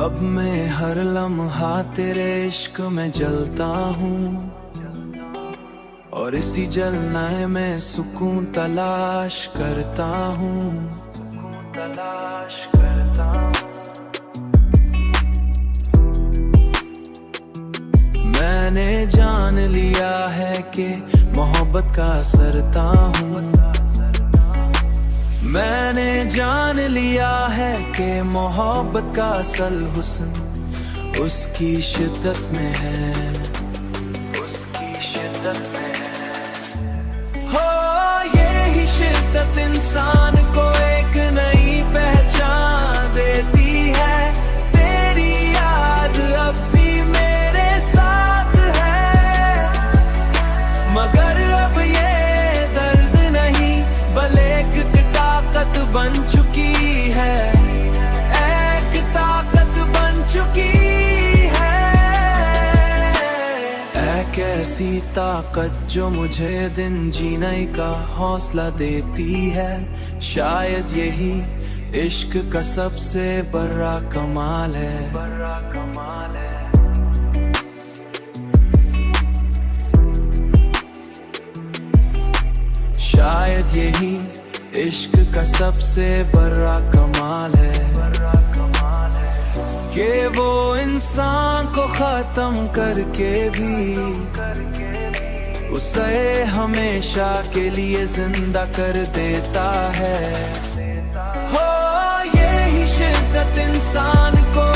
अब मैं हर लम्हा तेरे इश्क में जलता हूँ, और इसी जलने में सुकून तलाश करता हूँ। मैंने जान लिया है कि मोहब्बत का सरता हूँ। मैंने जान लिया है कि मोहब्बत का असल हुस्न उसकी शिद्दत में है, उसकी शिद्दत में है। हो ये ही शिद्दत इंसान को एक नई पहचान देती है। तेरी याद अब भी मेरे साथ है, मगर अब ये दर्द नहीं बल्कि एक ताकत बन चुकी है, एक ताकत बन चुकी है। एक ऐसी ताकत जो मुझे दिन जीने का हौसला देती है। शायद यही इश्क का सबसे बड़ा कमाल है, बड़ा कमाल है। शायद यही इश्क का सबसे बड़ा कमाल है, कि वो इंसान को खत्म करके भी उसे हमेशा के लिए जिंदा कर देता है। हो ये ही शिद्दत इंसान को